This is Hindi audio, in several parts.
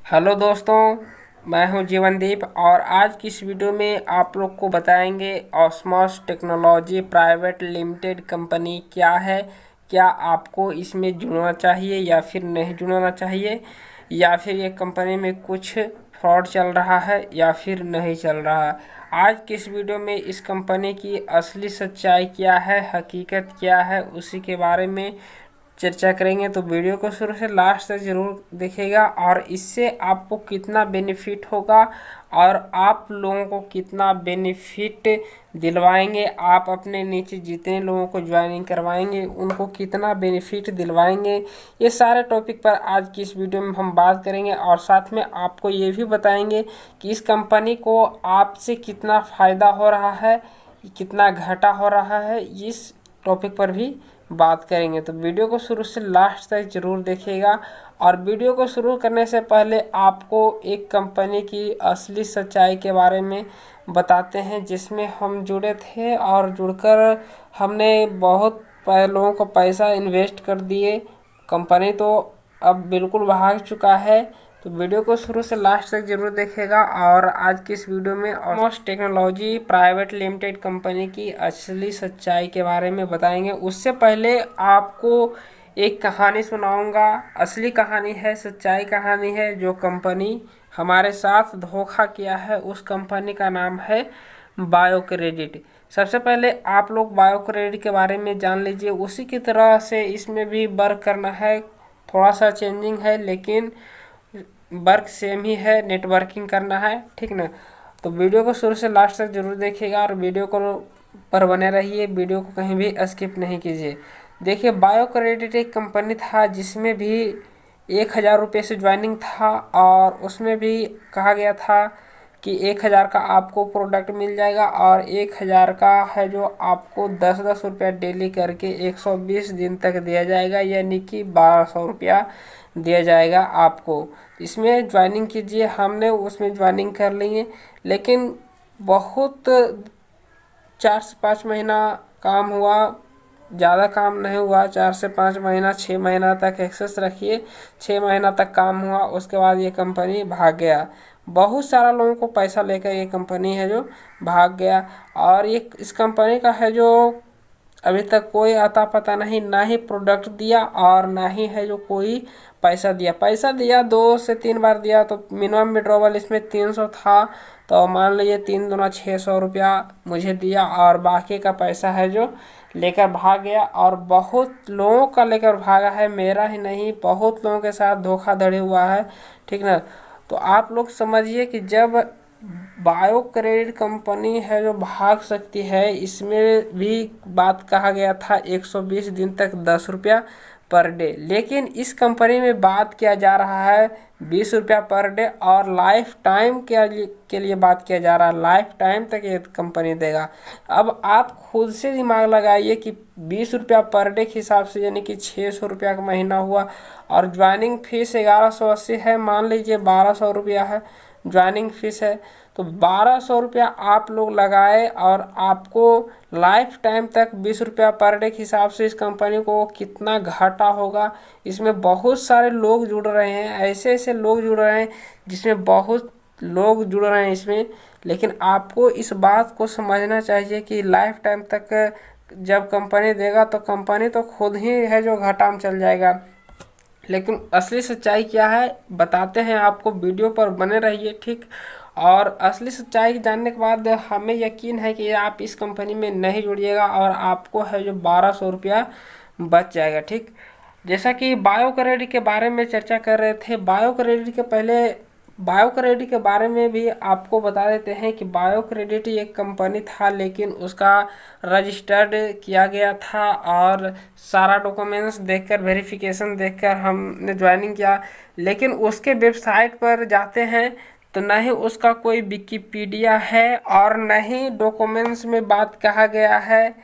हेलो दोस्तों, मैं हूं जीवनदीप और आज की इस वीडियो में आप लोग को बताएंगे ऑस्मॉस टेक्नोलॉजी प्राइवेट लिमिटेड कंपनी क्या है। क्या आपको इसमें जुड़ना चाहिए या फिर नहीं जुड़ना चाहिए, या फिर ये कंपनी में कुछ फ्रॉड चल रहा है या फिर नहीं चल रहा है। आज की इस वीडियो में इस कंपनी की असली सच्चाई क्या है, हकीकत क्या है, उसी के बारे में चर्चा करेंगे। तो वीडियो को शुरू से लास्ट तक ज़रूर देखिएगा और इससे आपको कितना बेनिफिट होगा और आप लोगों को कितना बेनिफिट दिलवाएंगे, आप अपने नीचे जितने लोगों को ज्वाइनिंग करवाएंगे उनको कितना बेनिफिट दिलवाएंगे, ये सारे टॉपिक पर आज की इस वीडियो में हम बात करेंगे। और साथ में आपको ये भी बताएंगे कि इस कंपनी को आपसे कितना फ़ायदा हो रहा है, कितना घाटा हो रहा है, इस टॉपिक पर भी बात करेंगे। तो वीडियो को शुरू से लास्ट तक ज़रूर देखिएगा। और वीडियो को शुरू करने से पहले आपको एक कंपनी की असली सच्चाई के बारे में बताते हैं जिसमें हम जुड़े थे और जुड़कर हमने बहुत लोगों को पैसा इन्वेस्ट कर दिए। कंपनी तो अब बिल्कुल भाग चुका है। तो वीडियो को शुरू से लास्ट तक जरूर देखेगा। और आज की इस वीडियो में ऑस्मॉस टेक्नोलॉजी प्राइवेट लिमिटेड कंपनी की असली सच्चाई के बारे में बताएंगे। उससे पहले आपको एक कहानी सुनाऊंगा। असली कहानी है, सच्चाई कहानी है। जो कंपनी हमारे साथ धोखा किया है उस कंपनी का नाम है बायो क्रेडिट। सबसे पहले आप लोग बायो क्रेडिट के बारे में जान लीजिए। उसी की तरह से इसमें भी वर्क करना है, थोड़ा सा चेंजिंग है लेकिन वर्क सेम ही है, नेटवर्किंग करना है, ठीक ना। तो वीडियो को शुरू से लास्ट तक जरूर देखिएगा और वीडियो को पर बने रहिए, वीडियो को कहीं भी स्किप नहीं कीजिए। देखिए, बायो क्रेडिट एक कंपनी था जिसमें भी 1,000 रुपये से ज्वाइनिंग था और उसमें भी कहा गया था कि 1,000 का आपको प्रोडक्ट मिल जाएगा और 1,000 का है जो आपको 10-10 रुपया डेली करके 120 दिन तक दिया जाएगा, यानी कि 1,200 रुपया दिया जाएगा आपको। इसमें ज्वाइनिंग कीजिए। हमने उसमें ज्वाइनिंग कर ली है, लेकिन बहुत 4 से 5 महीना काम हुआ, ज़्यादा काम नहीं हुआ। 4 से 5 महीना, 6 महीना तक एक्सेस रखिए। 6 महीना तक काम हुआ, उसके बाद ये कंपनी भाग गया। बहुत सारा लोगों को पैसा लेकर ये कंपनी है जो भाग गया। और ये इस कंपनी का है जो अभी तक कोई अता पता नहीं, ना ही प्रोडक्ट दिया और ना ही है जो कोई पैसा दिया। पैसा दिया 2 से 3 बार दिया, तो मिनिमम विड्रॉवल इसमें 300 था। तो मान लीजिए 3 दूना 600 रुपया मुझे दिया और बाकी का पैसा है जो लेकर भाग गया। और बहुत लोगों का लेकर भागा है, मेरा ही नहीं, बहुत लोगों के साथ धोखाधड़ी हुआ है, ठीक ना। तो आप लोग समझिए कि जब बायो क्रेडिट कंपनी है जो भाग सकती है, इसमें भी बात कहा गया था 120 दिन तक 10 रुपया पर डे, लेकिन इस कंपनी में बात किया जा रहा है 20 रुपया पर डे और लाइफ टाइम के लिए बात किया जा रहा है। लाइफ टाइम तक ये कंपनी देगा। अब आप खुद से दिमाग लगाइए कि 20 रुपया पर डे के हिसाब से यानी कि 600 रुपया का महीना हुआ और ज्वाइनिंग फीस 1180 है, मान लीजिए 1,200 रुपया है ज्वाइनिंग फीस है। तो 1,200 रुपया आप लोग लगाए और आपको लाइफ टाइम तक 20 रुपया पर डे के हिसाब से इस कंपनी को कितना घाटा होगा। इसमें बहुत सारे लोग जुड़ रहे हैं, ऐसे ऐसे लोग जुड़ रहे हैं जिसमें बहुत लोग जुड़ रहे हैं इसमें। लेकिन आपको इस बात को समझना चाहिए कि लाइफ टाइम तक जब कंपनी देगा तो कंपनी तो खुद ही है जो घाटा में चल जाएगा। लेकिन असली सच्चाई क्या है बताते हैं आपको, वीडियो पर बने रहिए, ठीक। और असली सच्चाई जानने के बाद हमें यकीन है कि आप इस कंपनी में नहीं जुड़िएगा और आपको है जो 1,200 रुपया बच जाएगा, ठीक। जैसा कि बायो क्रेडिट के बारे में चर्चा कर रहे थे, बायो क्रेडिट के पहले बायो क्रेडिट के बारे में भी आपको बता देते हैं कि बायो क्रेडिट एक कंपनी था, लेकिन उसका रजिस्टर्ड किया गया था और सारा डॉक्यूमेंट्स देखकर, वेरिफिकेशन देखकर हमने ज्वाइनिंग किया। लेकिन उसके वेबसाइट पर जाते हैं तो न ही उसका कोई विकिपीडिया है और न ही डॉक्यूमेंट्स में बात कहा गया है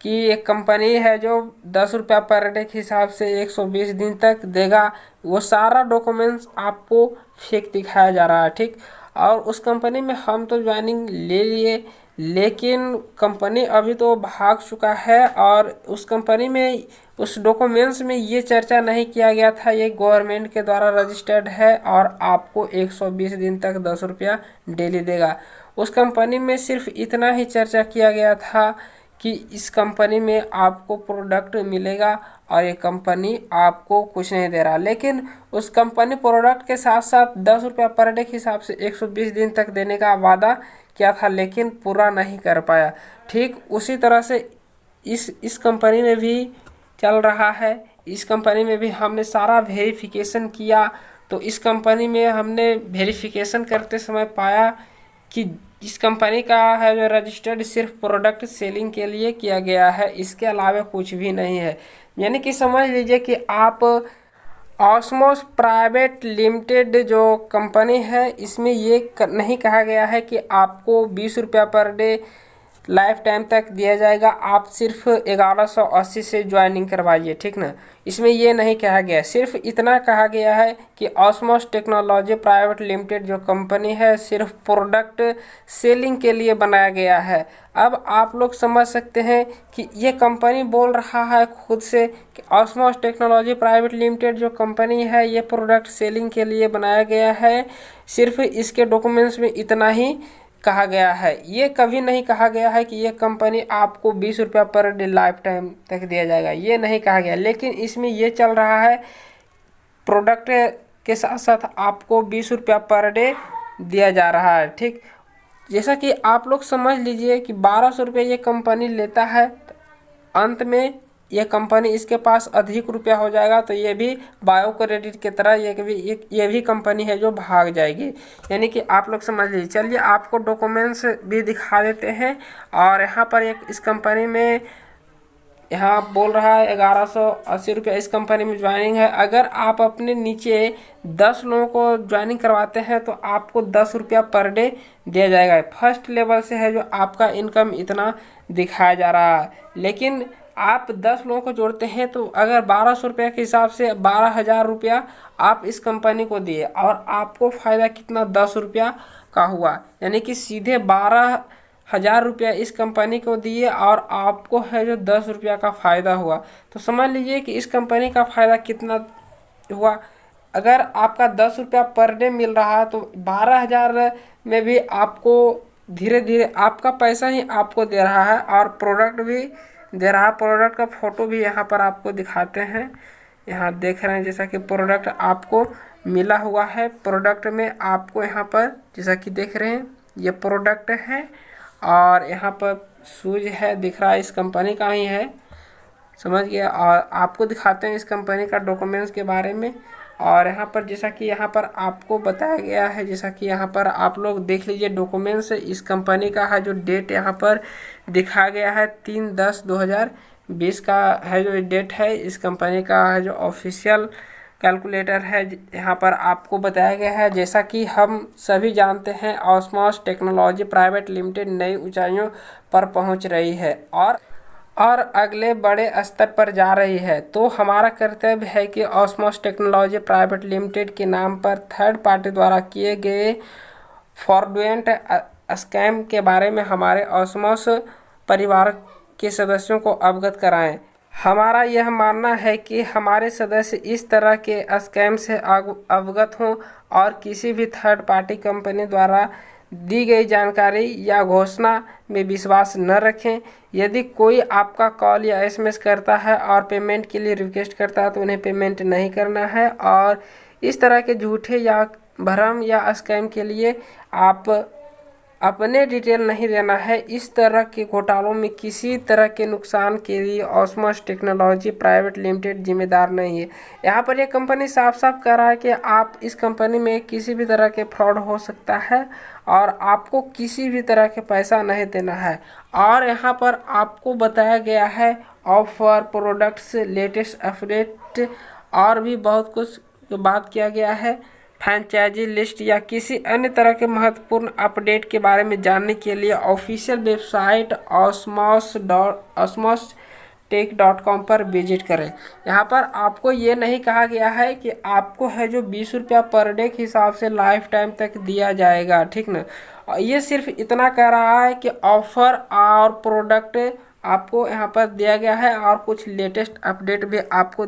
कि एक कंपनी है जो 10 रुपया पर डे के हिसाब से 120 दिन तक देगा, वो सारा डॉक्यूमेंट्स आपको फेक दिखाया जा रहा है, ठीक। और उस कंपनी में हम तो ज्वाइनिंग ले लिए, लेकिन कंपनी अभी तो भाग चुका है। और उस कंपनी में उस डॉक्यूमेंट्स में ये चर्चा नहीं किया गया था ये गवर्नमेंट के द्वारा रजिस्टर्ड है और आपको 120 दिन तक 10 रुपया डेली देगा। उस कंपनी में सिर्फ इतना ही चर्चा किया गया था कि इस कंपनी में आपको प्रोडक्ट मिलेगा और ये कंपनी आपको कुछ नहीं दे रहा, लेकिन उस कंपनी प्रोडक्ट के साथ साथ 10 रुपया पर डे के हिसाब से 120 दिन तक देने का वादा किया था, लेकिन पूरा नहीं कर पाया। ठीक उसी तरह से इस कंपनी में भी चल रहा है। इस कंपनी में भी हमने सारा वेरिफिकेशन किया, तो इस कंपनी में हमने वेरिफिकेशन करते समय पाया कि इस कंपनी का है जो रजिस्टर्ड सिर्फ प्रोडक्ट सेलिंग के लिए किया गया है, इसके अलावा कुछ भी नहीं है। यानी कि समझ लीजिए कि आप ऑस्मोस प्राइवेट लिमिटेड जो कंपनी है इसमें ये नहीं कहा गया है कि आपको 20 रुपया पर डे लाइफ टाइम तक दिया जाएगा, आप सिर्फ 1180 से ज्वाइनिंग करवाइए, ठीक ना। इसमें ये नहीं कहा गया, सिर्फ इतना कहा गया है कि ऑस्मोस टेक्नोलॉजी प्राइवेट लिमिटेड जो कंपनी है सिर्फ प्रोडक्ट सेलिंग के लिए बनाया गया है। अब आप लोग समझ सकते हैं कि ये कंपनी बोल रहा है खुद से कि ऑस्मोस टेक्नोलॉजी प्राइवेट लिमिटेड जो कंपनी है ये प्रोडक्ट सेलिंग के लिए बनाया गया है, सिर्फ इसके डॉक्यूमेंट्स में इतना ही कहा गया है। ये कभी नहीं कहा गया है कि ये कंपनी आपको 20 रुपया पर डे लाइफ टाइम तक दिया जाएगा, ये नहीं कहा गया। लेकिन इसमें ये चल रहा है प्रोडक्ट के साथ साथ आपको 20 रुपया पर डे दिया जा रहा है, ठीक। जैसा कि आप लोग समझ लीजिए कि 1200 रुपये ये कंपनी लेता है, अंत में ये कंपनी इसके पास अधिक रुपया हो जाएगा तो ये भी बायो क्रेडिट की तरह ये भी कंपनी है जो भाग जाएगी। यानी कि आप लोग समझ लीजिए। चलिए आपको डॉक्यूमेंट्स भी दिखा देते हैं। और यहाँ पर एक इस कंपनी में यहाँ बोल रहा है 1180 रुपया इस कंपनी में ज्वाइनिंग है। अगर आप अपने नीचे 10 लोगों को ज्वाइनिंग करवाते हैं तो आपको 10 रुपया पर डे दिया जाएगा। फर्स्ट लेवल से है जो आपका इनकम इतना दिखाया जा रहा है, लेकिन आप 10 लोगों को जोड़ते हैं तो अगर 1200 रुपये के हिसाब से 12,000 रुपया आप इस कंपनी को दिए और आपको फ़ायदा कितना 10 रुपया का हुआ, यानी कि सीधे 12,000 रुपया इस कंपनी को दिए और आपको है जो 10 रुपया का फ़ायदा हुआ। तो समझ लीजिए कि इस कंपनी का फ़ायदा कितना हुआ। अगर आपका 10 रुपया पर डे मिल रहा है तो 12,000 में भी आपको धीरे धीरे आपका पैसा ही आपको दे रहा है और प्रोडक्ट भी दे रहा है। प्रोडक्ट का फ़ोटो भी यहाँ पर आपको दिखाते हैं। यहाँ देख रहे हैं जैसा कि प्रोडक्ट आपको मिला हुआ है। प्रोडक्ट में आपको यहाँ पर जैसा कि देख रहे हैं ये प्रोडक्ट है और यहाँ पर शूज है दिख रहा है, इस कंपनी का ही है, समझ गया। और आपको दिखाते हैं इस कंपनी का डॉक्यूमेंट्स के बारे में। और यहाँ पर जैसा कि यहाँ पर आपको बताया गया है, जैसा कि यहाँ पर आप लोग देख लीजिए डॉक्यूमेंट्स इस कंपनी का है। जो डेट यहाँ पर दिखाया गया है 3/10/2020 का है जो डेट है। इस कंपनी का है जो ऑफिशियल कैलकुलेटर है यहाँ पर आपको बताया गया है। जैसा कि हम सभी जानते हैं ऑस्मोस टेक्नोलॉजी प्राइवेट लिमिटेड नई ऊंचाइयों पर पहुँच रही है और अगले बड़े स्तर पर जा रही है। तो हमारा कर्तव्य है कि ऑस्मोस टेक्नोलॉजी प्राइवेट लिमिटेड के नाम पर थर्ड पार्टी द्वारा किए गए फ्रॉडुलेंट स्कैम के बारे में हमारे ऑस्मोस परिवार के सदस्यों को अवगत कराएं। हमारा यह मानना है कि हमारे सदस्य इस तरह के स्कैम से अवगत हों और किसी भी थर्ड पार्टी कंपनी द्वारा दी गई जानकारी या घोषणा में विश्वास न रखें। यदि कोई आपका कॉल या एसएमएस करता है और पेमेंट के लिए रिक्वेस्ट करता है तो उन्हें पेमेंट नहीं करना है। और इस तरह के झूठे या भ्रम या स्कैम के लिए आप अपने डिटेल नहीं देना है। इस तरह के घोटालों में किसी तरह के नुकसान के लिए ऑस्मोस टेक्नोलॉजी प्राइवेट लिमिटेड जिम्मेदार नहीं है। यहाँ पर यह कंपनी साफ साफ कह रहा है कि आप इस कंपनी में किसी भी तरह के फ्रॉड हो सकता है और आपको किसी भी तरह के पैसा नहीं देना है। और यहाँ पर आपको बताया गया है ऑफर प्रोडक्ट्स लेटेस्ट अपडेट और भी बहुत कुछ बात किया गया है। फ्रेंचाइजी लिस्ट या किसी अन्य तरह के महत्वपूर्ण अपडेट के बारे में जानने के लिए ऑफिशियल वेबसाइट osmostech.com पर विजिट करें। यहाँ पर आपको ये नहीं कहा गया है कि आपको है जो 20 रुपया पर डे के हिसाब से लाइफ टाइम तक दिया जाएगा, ठीक ना। ये सिर्फ इतना कह रहा है कि ऑफर और प्रोडक्ट आपको यहाँ पर दिया गया है और कुछ लेटेस्ट अपडेट भी आपको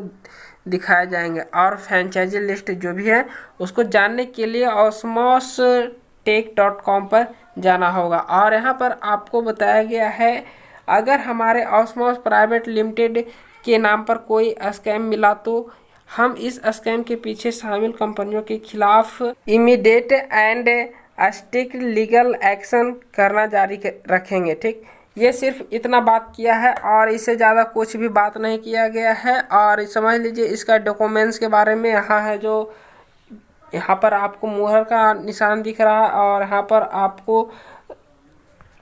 दिखाए जाएंगे। और फ्रेंचाइजी लिस्ट जो भी है उसको जानने के लिए osmostech.com पर जाना होगा। और यहाँ पर आपको बताया गया है अगर हमारे ऑस्मोस प्राइवेट लिमिटेड के नाम पर कोई स्कैम मिला तो हम इस स्कैम के पीछे शामिल कंपनियों के खिलाफ immediate and strict legal action करना जारी रखेंगे, ठीक। ये सिर्फ इतना बात किया है और इससे ज़्यादा कुछ भी बात नहीं किया गया है। और समझ लीजिए इसका डॉक्यूमेंट्स के बारे में यहाँ है जो यहाँ पर आपको मुहर का निशान दिख रहा है और यहाँ पर आपको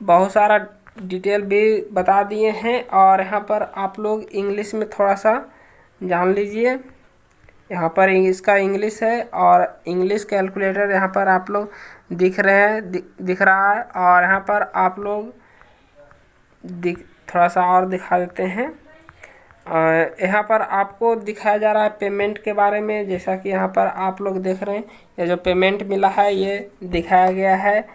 बहुत सारा डिटेल भी बता दिए हैं। और यहाँ पर आप लोग इंग्लिश में थोड़ा सा जान लीजिए। यहाँ पर इसका इंग्लिश है और इंग्लिश कैलकुलेटर यहाँ पर आप लोग दिख रहे हैं, दिख रहा है। और यहाँ पर आप लोग थोड़ा सा और दिखा देते हैं। यहाँ पर आपको दिखाया जा रहा है पेमेंट के बारे में। जैसा कि यहाँ पर आप लोग देख रहे हैं ये जो पेमेंट मिला है ये दिखाया गया है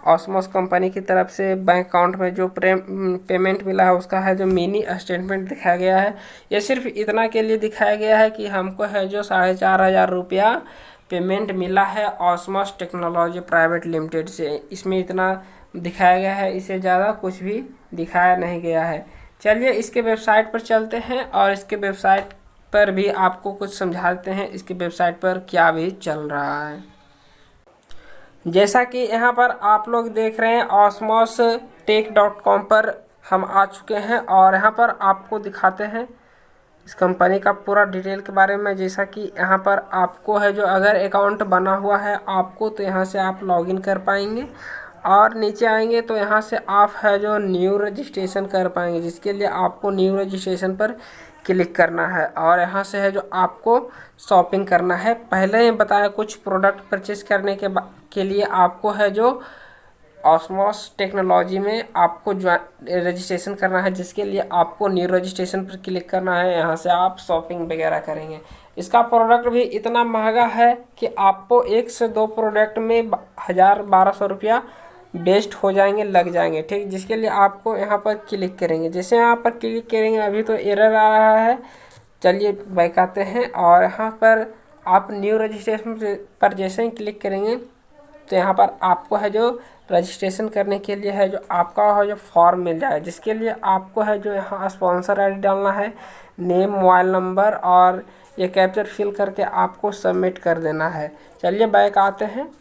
ऑस्मोस कंपनी की तरफ से। बैंक अकाउंट में जो पेमेंट मिला है उसका है जो मिनी स्टेटमेंट दिखाया गया है। ये सिर्फ इतना के लिए दिखाया गया है कि हमको है जो 4,500 रुपया पेमेंट मिला है ऑस्मोस टेक्नोलॉजी प्राइवेट लिमिटेड से। इसमें इतना दिखाया गया है, इससे ज़्यादा कुछ भी दिखाया नहीं गया है। चलिए इसके वेबसाइट पर चलते हैं और इसके वेबसाइट पर भी आपको कुछ समझाते हैं इसकी वेबसाइट पर क्या भी चल रहा है। जैसा कि यहाँ पर आप लोग देख रहे हैं osmostech.com पर हम आ चुके हैं और यहाँ पर आपको दिखाते हैं इस कंपनी का पूरा डिटेल के बारे में। जैसा कि यहाँ पर आपको है जो अगर अकाउंट बना हुआ है आपको तो यहाँ से आप लॉगिन कर पाएंगे और नीचे आएंगे तो यहाँ से आप है जो न्यू रजिस्ट्रेशन कर पाएंगे, जिसके लिए आपको न्यू रजिस्ट्रेशन पर क्लिक करना है। और यहाँ से है जो आपको शॉपिंग करना है। पहले ही बताया कुछ प्रोडक्ट परचेज करने के लिए आपको है जो ऑस्मोस टेक्नोलॉजी में आपको रजिस्ट्रेशन करना है, जिसके लिए आपको न्यू रजिस्ट्रेशन पर क्लिक करना है। यहाँ से आप शॉपिंग वगैरह करेंगे। इसका प्रोडक्ट भी इतना महंगा है कि आपको 1 से 2 प्रोडक्ट में 1,000-1,200 रुपया बेस्ट हो जाएंगे, लग जाएंगे, ठीक। जिसके लिए आपको यहाँ पर क्लिक करेंगे। जैसे यहाँ पर क्लिक करेंगे अभी तो एरर आ रहा है। चलिए बैक आते हैं और यहाँ पर आप न्यू रजिस्ट्रेशन पर जैसे ही क्लिक करेंगे तो यहाँ पर आपको है जो रजिस्ट्रेशन करने के लिए है जो आपका है जो फॉर्म मिल जाए, जिसके लिए आपको है जो यहाँ स्पॉन्सर आईडी डालना है, नेम, मोबाइल नंबर और ये कैप्चर फिल करके आपको सबमिट कर देना है। चलिए बैक आते हैं।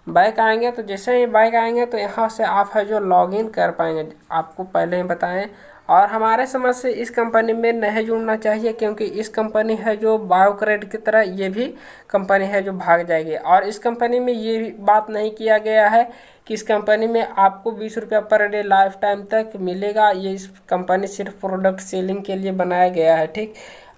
बैक आएंगे तो जैसे ही बैक आएंगे तो यहाँ से आप है जो लॉगिन कर पाएंगे, आपको पहले ही बताएं। और हमारे समझ से इस कंपनी में नहीं जुड़ना चाहिए क्योंकि इस कंपनी है जो बायोक्रेड की तरह ये भी कंपनी है जो भाग जाएगी। और इस कंपनी में ये भी बात नहीं किया गया है कि इस कंपनी में आपको 20 रुपया पर डे लाइफ टाइम तक मिलेगा। ये इस कंपनी सिर्फ प्रोडक्ट सेलिंग के लिए बनाया गया है, ठीक।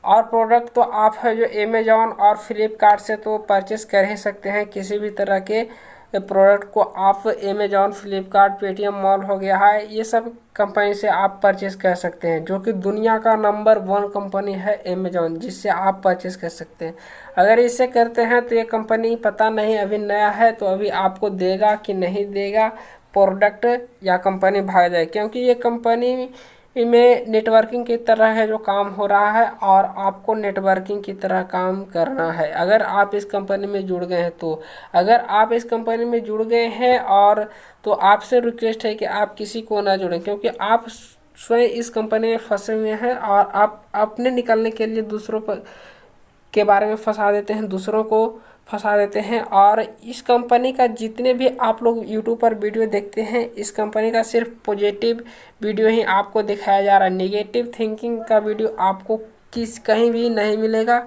और प्रोडक्ट तो आप है जो अमेजॉन और फ्लिपकार्ट से तो परचेस कर ही सकते हैं। किसी भी तरह के प्रोडक्ट को आप अमेजॉन, फ्लिपकार्ट, पेटीएम मॉल हो गया है, ये सब कंपनी से आप परचेस कर सकते हैं, जो कि दुनिया का नंबर 1 कंपनी है अमेजॉन, जिससे आप परचेस कर सकते हैं। अगर इससे करते हैं तो ये कंपनी पता नहीं अभी नया है तो अभी आपको देगा कि नहीं देगा प्रोडक्ट, या कंपनी भाग जाए, क्योंकि ये कंपनी में नेटवर्किंग की तरह है जो काम हो रहा है और आपको नेटवर्किंग की तरह काम करना है। अगर आप इस कंपनी में जुड़ गए हैं तो अगर आप इस कंपनी में जुड़ गए हैं और तो आपसे रिक्वेस्ट है कि आप किसी को ना जुड़ें, क्योंकि आप स्वयं इस कंपनी में फंसे हुए हैं और आप अपने निकलने के लिए दूसरों पर के बारे में फंसा देते हैं, दूसरों को फंसा देते हैं। और इस कंपनी का जितने भी आप लोग यूट्यूब पर वीडियो देखते हैं, इस कंपनी का सिर्फ पॉजिटिव वीडियो ही आपको दिखाया जा रहा है। नेगेटिव थिंकिंग का वीडियो आपको कहीं भी नहीं मिलेगा।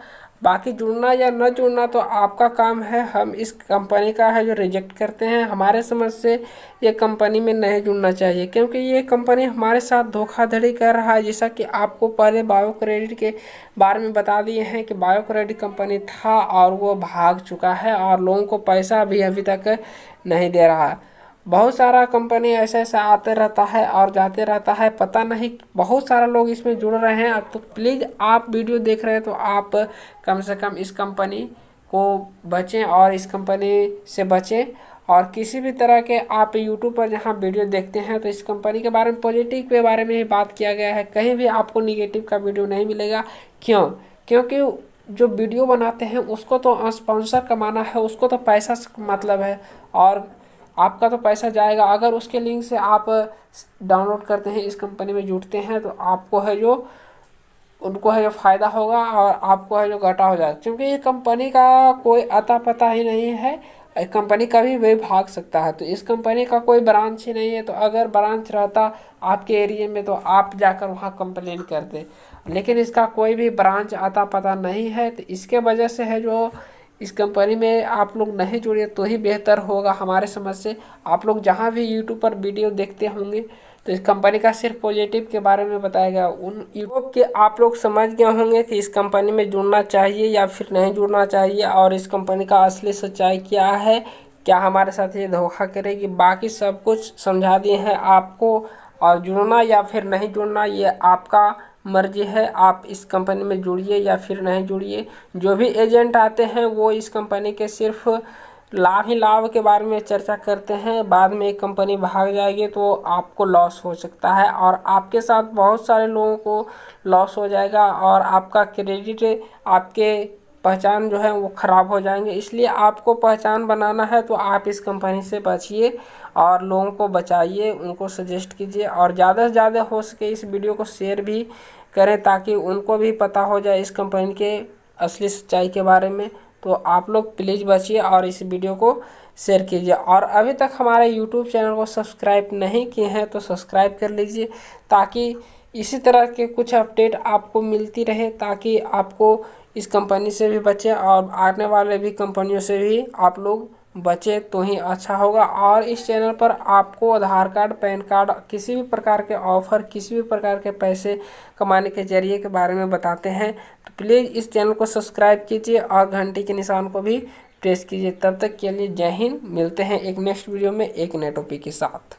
बाकी जुड़ना या न जुड़ना तो आपका काम है। हम इस कंपनी का है जो रिजेक्ट करते हैं। हमारे समझ से ये कंपनी में नहीं जुड़ना चाहिए, क्योंकि ये कंपनी हमारे साथ धोखाधड़ी कर रहा है। जैसा कि आपको पहले बायो क्रेडिट के बारे में बता दिए हैं कि बायो क्रेडिट कंपनी था और वो भाग चुका है और लोगों को पैसा भी अभी तक नहीं दे रहा है। बहुत सारा कंपनी ऐसे ऐसे आते रहता है और जाते रहता है, पता नहीं बहुत सारा लोग इसमें जुड़ रहे हैं। तो प्लीज़ आप वीडियो देख रहे हैं तो आप कम से कम इस कंपनी को बचें और इस कंपनी से बचें। और किसी भी तरह के आप यूट्यूब पर जहां वीडियो देखते हैं तो इस कंपनी के बारे में पॉजिटिव के बारे में ही बात किया गया है, कहीं भी आपको निगेटिव का वीडियो नहीं मिलेगा। क्यों? क्योंकि जो वीडियो बनाते हैं उसको तो स्पॉन्सर कमाना है, उसको तो पैसा से मतलब है और आपका तो पैसा जाएगा। अगर उसके लिंक से आप डाउनलोड करते हैं, इस कंपनी में जुड़ते हैं, तो आपको है जो उनको है जो फ़ायदा होगा और आपको है जो घाटा हो जाएगा, क्योंकि ये कंपनी का कोई अता पता ही नहीं है। कंपनी कभी भी भाग सकता है। तो इस कंपनी का कोई ब्रांच ही नहीं है। तो अगर ब्रांच रहता आपके एरिया में तो आप जाकर वहाँ कंप्लेन करते, लेकिन इसका कोई भी ब्रांच अता पता नहीं है। तो इसके वजह से है जो इस कंपनी में आप लोग नहीं जुड़े तो ही बेहतर होगा हमारे समझ से। आप लोग जहाँ भी यूट्यूब पर वीडियो देखते होंगे तो इस कंपनी का सिर्फ पॉजिटिव के बारे में बताया गया। उन यूट्यूब के आप लोग समझ गए होंगे कि इस कंपनी में जुड़ना चाहिए या फिर नहीं जुड़ना चाहिए और इस कंपनी का असली सच्चाई क्या है, क्या हमारे साथ ये धोखा करेगी। बाकी सब कुछ समझा दिए हैं आपको। और जुड़ना या फिर नहीं जुड़ना ये आपका मर्जी है। आप इस कंपनी में जुड़िए या फिर नहीं जुड़िए। जो भी एजेंट आते हैं वो इस कंपनी के सिर्फ लाभ ही लाभ के बारे में चर्चा करते हैं। बाद में एक कंपनी भाग जाएगी तो आपको लॉस हो सकता है और आपके साथ बहुत सारे लोगों को लॉस हो जाएगा और आपका क्रेडिट, आपके पहचान जो है वो ख़राब हो जाएंगे। इसलिए आपको पहचान बनाना है तो आप इस कंपनी से बचिए और लोगों को बचाइए, उनको सजेस्ट कीजिए और ज़्यादा से ज़्यादा हो सके इस वीडियो को शेयर भी करें ताकि उनको भी पता हो जाए इस कंपनी के असली सच्चाई के बारे में। तो आप लोग प्लीज़ बचिए और इस वीडियो को शेयर कीजिए। और अभी तक हमारे यूट्यूब चैनल को सब्सक्राइब नहीं किए हैं तो सब्सक्राइब कर लीजिए ताकि इसी तरह के कुछ अपडेट आपको मिलती रहे, ताकि आपको इस कंपनी से भी बचें और आने वाले भी कंपनियों से भी आप लोग बचे तो ही अच्छा होगा। और इस चैनल पर आपको आधार कार्ड, पैन कार्ड, किसी भी प्रकार के ऑफ़र, किसी भी प्रकार के पैसे कमाने के जरिए के बारे में बताते हैं। तो प्लीज़ इस चैनल को सब्सक्राइब कीजिए और घंटी के निशान को भी प्रेस कीजिए। तब तक के लिए जय हिंद। मिलते हैं एक नेक्स्ट वीडियो में एक नए टॉपिक के साथ।